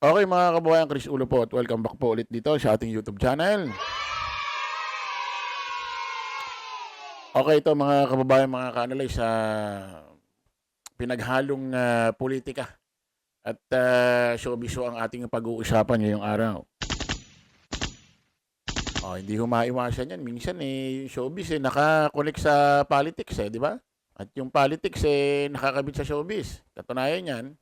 Okay mga kababayan, Chris Ulo po at welcome back po ulit dito sa ating YouTube channel. Okay, ito mga kababayan, mga ka-analyze sa pinaghalong politika at showbiz ang ating pag-uusapan ngayong araw. Hindi humaiwasan yan. Minsan yung showbiz nakakonek sa politics di ba? At yung politics nakakabit sa showbiz. Katunayan yan,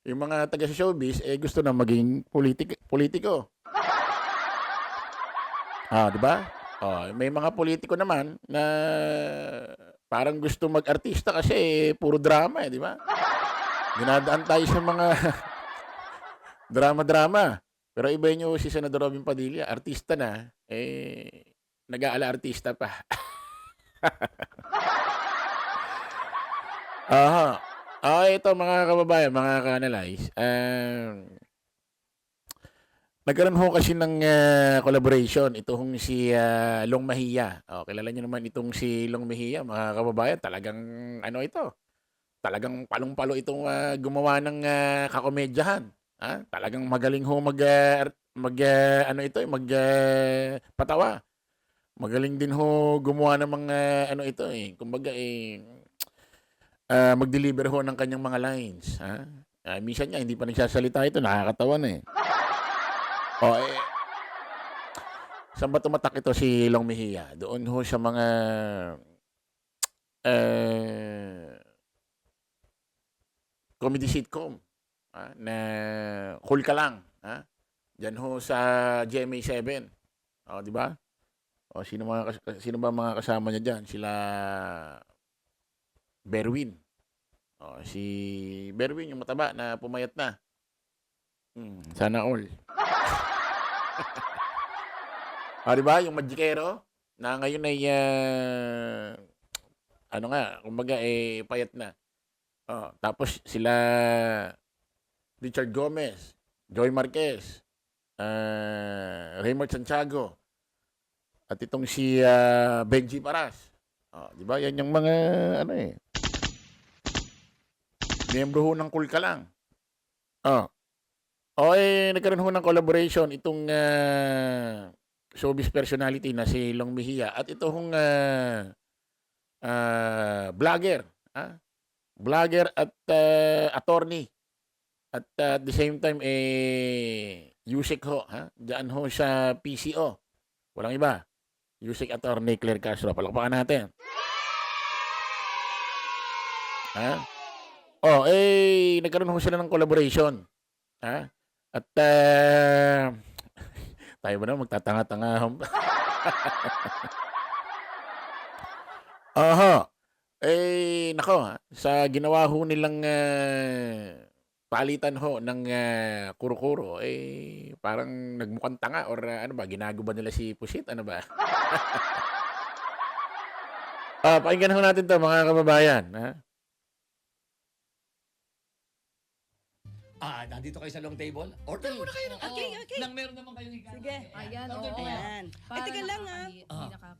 yung mga taga sa showbiz gusto na maging politiko. Di ba? May mga politiko naman na parang gusto mag-artista kasi puro drama di ba? Dinadaan tayo sa mga drama-drama. Pero iba nyo si Senador Robin Padilla, artista na, nag-aala artista pa. Aha. Ito mga kababayan, mga ka-analyze. Nagkaroon ho kasi ng collaboration itong si Long Mejia. Kilala niyo naman itong si Long Mejia, mga kababayan. Talagang ito. Talagang palong-palo itong gumawa ng kakomedyahan. Talagang magaling ho patawa. Magaling din ho gumawa ng mga kumbaga mag-deliver ho ng kanyang mga lines. Minsan nga hindi pa nagsasalita ito, nakakatawa na saan ba tumatak ito si Long Mejia? Doon ho sa mga comedy sitcom na Cool Ka Lang. Diyan ho sa GMA7. Di ba? Sino ba mga kasama niya diyan? Sila Berwin. Si Berwin yung mataba na pumayat na. Sana all. Di ba? Yung Magikero na ngayon ay kumbaga payat na. Tapos sila Richard Gomez, Joy Marquez, Raymond Santiago, at itong si Benji Paras. Di ba? Yan yung mga miyembro ho ng Cool Ka Lang. Nagkaroon ho ng collaboration itong showbiz personality na si Long Mejia at ito hong vlogger. Vlogger at attorney. At at the same time, Yusek ho. Diyan ho sa PCO. Walang iba. Yusek Attorney Claire Castro. Palakpakan natin. Nagkaroon ho sila ng collaboration. At tayo ba na magtatanga-tanga? Nako sa ginawa ho nilang palitan ho ng kuro-kuro, parang nagmukhang tanga or ginago ba nila si Pusit? Ano ba? Pakinggan ho natin to mga kababayan. Nandito kayo sa long table? Order muna kayo ng Okay. nang meron naman kayong higano. Sige. Ayan, Order oo. muna. Ayan. Teka lang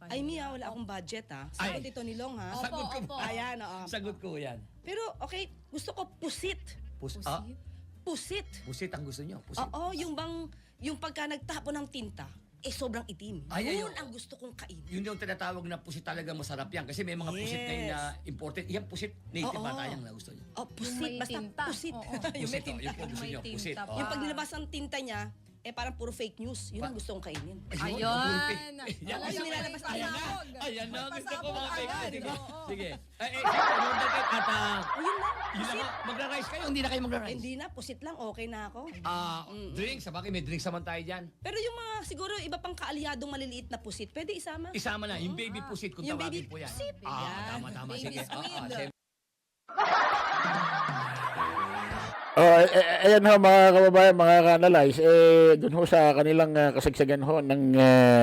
Ay, Mia, wala akong budget Sagot Ay. ito ni Long Opo, Sagot ko. opo. Ayan, Sagot ko yan. Pero okay, gusto ko pusit. Pusit? Pusit. Pusit ang gusto nyo. Pusit. Oo, yung pagka nagtapo ng tinta, sobrang itim. Ay, Yun ay, ang gusto kong kainin. Yun yung tinatawag na pusit talaga masarap yan. Kasi may mga pusit Yes. ngayon na imported. Yan pusit native Oo. ba tayang na gusto nyo? Pusit, may basta tinta. pusit. Oo. yung may Pusit, tinta. yung po gusto May nyo. Pusit. tinta Oh. pa. Yung pag nilabas ang tinta niya, parang puro fake news. Yun ang gusto kong kainin. Ayun. Yan. Kasi nilalabas ang Ayan na. pasabog. Ayan na. Gusto ko mga fake news. Sige. Oo. Sige. Order kayo at Ayun lang, yun pusit. lang. Magra-rice kayo. Hindi na kayo magra-rice. Hindi na, pusit lang, okay na ako. Drinks. Sabagay may drinks naman tayo dyan. Pero yung mga siguro iba pang kaalyadong maliliit na pusit, pwede isama. Isama na. Yung baby pusit kung Yung tawagin baby po yan. pusit. Yan. Tama. Baby Sige. squid. Ayan ho mga kababayan, mga ka-analyze, dun ho sa kanilang kasagsagan ho ng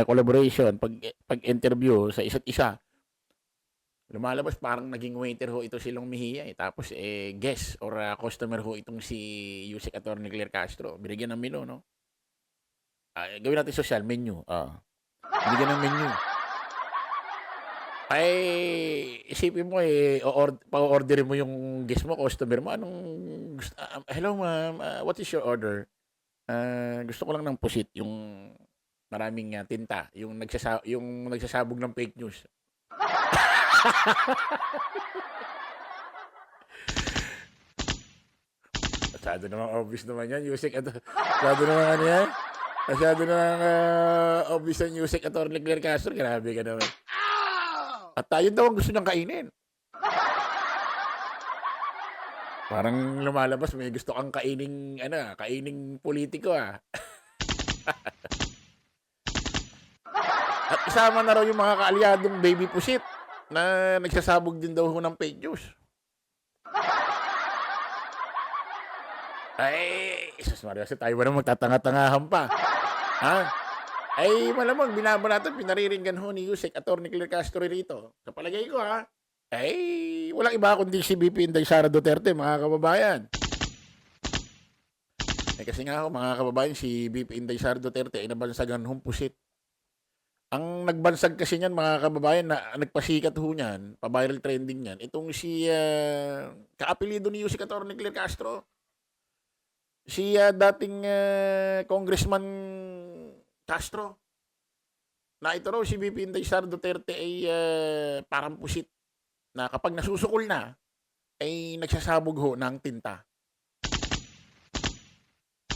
collaboration, pag-interview sa isa't isa, lumalabas parang naging waiter ho ito si Long Mejia. Tapos guest or customer ho itong si Yusek Attorney Claire Castro. Binigyan ng menu, no? Gawin natin social menu. Binigyan ng menu. Ay, isipin mo pa-orderin mo yung guest mo, customer mo, anong hello ma'am, what is your order? Gusto ko lang ng pusit, yung maraming tinta, yung nagsasabog ng fake news. Masyado naman obvious naman yan, Yusek. Masyado naman ano yan. Masyado naman obvious ang Yusek at Claire Castro. Grabe ka naman. At tayo daw ang gusto niyang kainin. Parang lumalabas, may gusto kang kaining politiko At isama na raw yung mga kaalyadong baby pusit na nagsasabog din daw ng fake news. Ay, Jesus Maria, kasi tayo ba naman magtatanga-tangahan pa? Ha? Ay, malamang binabanatan, pinariringgan ho ni Yusek Atty. Claire Castro rito. Sa palagay ko ay walang iba kundi si BP Inday Sara Duterte, mga kababayan. Kasi nga ho, mga kababayan, si BP Inday Sara Duterte ay nabansagan hong pusit. Ang nagbansag kasi niyan, mga kababayan, na nagpasikat ho niyan, pa-viral trending niyan, itong si kaapelido ni Yusek Atty. Claire Castro. Si dating Congressman Castro. Na ito raw si BP Inday Sara Duterte ay parang pusit na kapag nasusukol na ay nagsasabog ho ng tinta.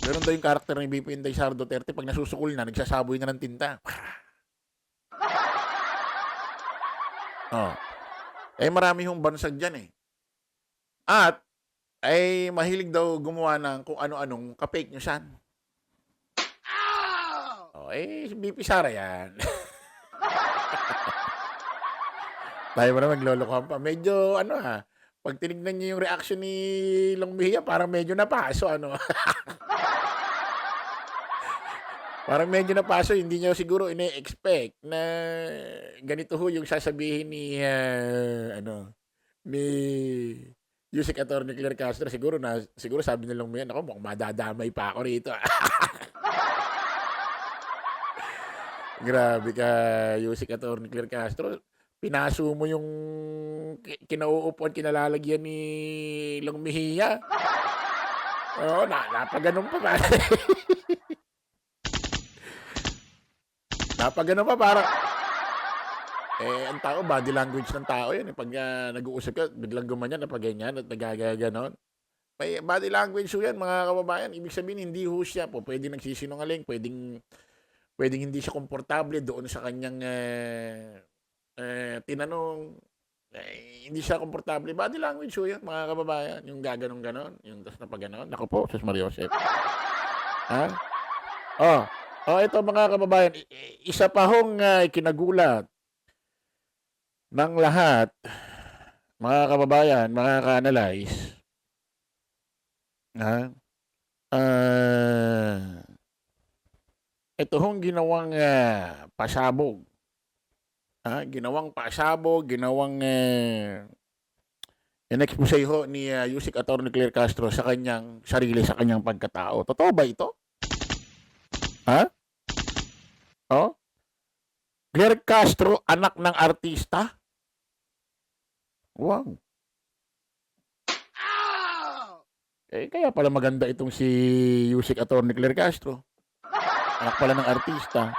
Ganun daw yung karakter ni BP Inday Sara Duterte, pag nasusukol na, nagsasabog na ng tinta. Marami hong bansag dyan At ay mahilig daw gumawa ng kung ano-anong ka-fake newsan. BP Sara yan. Tayo ba na maglolokohan pa? Medyo pag tinignan niyo yung reaction ni Long Mejia, parang medyo napaso Parang medyo napaso, hindi niya siguro ine-expect na ganito ho yung sasabihin ni Yusek Atty. Claire Castro. Siguro sabi ni Long Mejia, mukhang madadamay pa ako rito. Grabe ka, Yusek Atty. Claire Castro. Pinaso mo yung kinauupuan, kinalalagyan ni Long Mejia. Napaganon pa ba? Napaganon pa, parang ang tao, body language ng tao yan. Pag nag-uusap ka, biglang gumanyan, napaganyan at nagagaganon. May body language ho yan, mga kababayan. Ibig sabihin, hindi ho siya po pwede nagsisinungaling, pwedeng hindi siya komportable doon sa kanyang tinanong. Hindi siya komportable. Body language ho yan, mga kababayan. Yung gaganong-ganon, yung tas napaganon. Naku po, Sus Maria Josep. Ito mga kababayan, isa pa hong kinagulat ng lahat, mga kababayan, mga ka-analyze, ito hong ginawang pasabog. Ginawang in-expose ho ni Yusek Atty. Claire Castro sa kanyang sarili, sa kanyang pagkatao. Totoo ba ito? Claire Castro, anak ng artista? Wow. Kaya pala maganda itong si Yusek Atty. Claire Castro. Anak pala ng artista.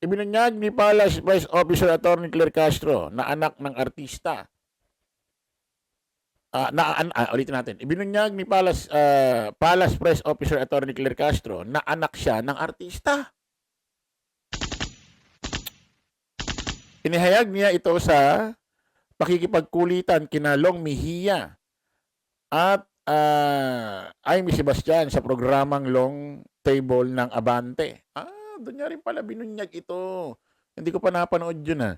Ibinunyag ni Palace Vice Officer Atty. Claire Castro na anak ng artista. Ulitin natin. Ibinunyag ni Palace Press Officer Atty. Claire Castro na anak siya ng artista. Inihayag niya ito sa pakikipagkulitan kina Long Mejia at Amy Sebastian sa programang Long Table ng Abante. Doon niya rin pala binunyag ito. Hindi ko pa napanood yun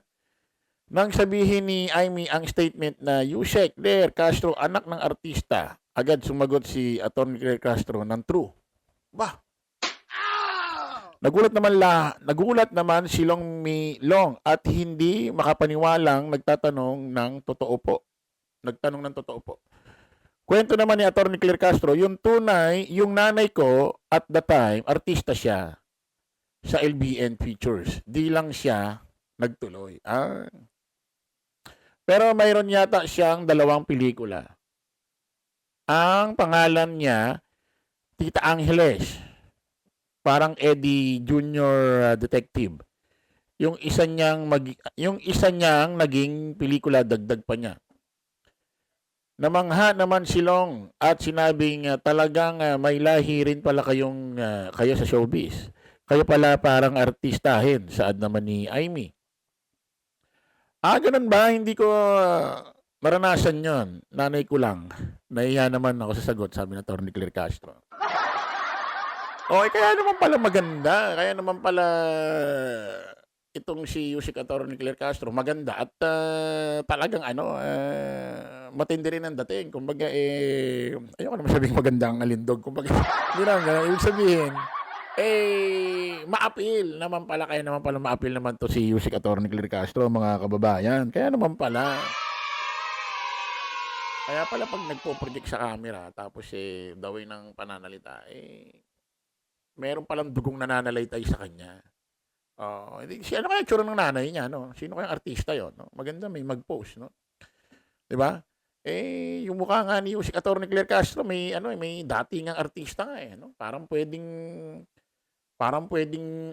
Nang sabihin ni Amy ang statement na Yusek Claire Castro, anak ng artista, agad sumagot si Atty. Claire Castro ng true. Nagulat naman si Long at hindi makapaniwalang nagtanong ng totoo po. Kwento naman ni Atty. Claire Castro, yung nanay ko at the time, artista siya sa LBN Pictures. Di lang siya nagtuloy. Pero mayroon yata siyang 2 pelikula. Ang pangalan niya, Tita Angeles. Parang Eddie Junior Detective. Yung isa niyang naging pelikula, dagdag pa niya. Namangha naman si Long at sinabing talagang may lahi rin pala kayo sa showbiz. Kayo pala parang artistahin, saad naman ni Amy. Ganun ba? Hindi ko maranasan yon. Nanay ko lang. Nahiya naman ako sa sagot, sabi na Atty. Claire Castro. Okay, kaya naman pala maganda. Kaya naman pala itong si Yusek Atty. Claire Castro maganda at talagang matindi rin ang dating. Kumbaga ayoko naman sabihin maganda ang alindog. Kumbaga, hindi lang ganun. Ibig sabihin, ma-appeal naman pala. Kaya naman pala ma-appeal naman to si Yusek Atty. Claire Castro, mga kababayan. Kaya naman pala. Kaya pala pag nagpo-project sa camera, tapos the way ng pananalita, meron palang dugong nananalaytay sa kanya. Ano kaya tsura ng nanay niya, no? Sino kaya artista yon, no? Maganda may mag-post, no? 'Di ba? Yung mukha nga ni Yusek Atty. Claire Castro, may dating ang artista nga, no? Parang pwedeng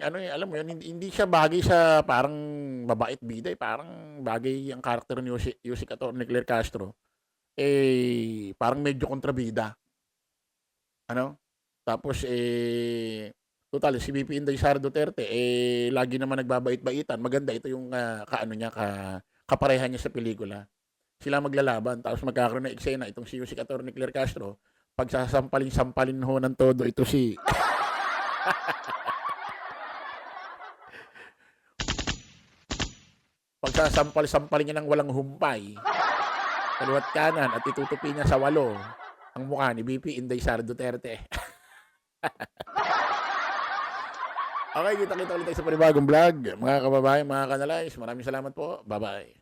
alam mo yun, hindi siya bagay sa parang mabait bida, parang bagay ang karakter ni Yusek Atty. Claire Castro. Parang medyo kontrabida. Ano? Tapos total si VP Inday Sara Duterte lagi naman nagbabait-baitan. Maganda ito yung kaparehan niya sa pelikula. Sila maglalaban tapos magkakaroon ng eksena itong si Yusek Atty. Claire Castro. Pagsasampalin ho ng todo ito si pagsasampal-sampalin niya ng walang humpay. Kaliwat kanan at itutupi niya sa 8 ang mukha ni VP Inday Sara Duterte. Okay, kita ulit tayo sa panibagong vlog. Mga kababayan, mga kanalays, maraming salamat po. Bye-bye.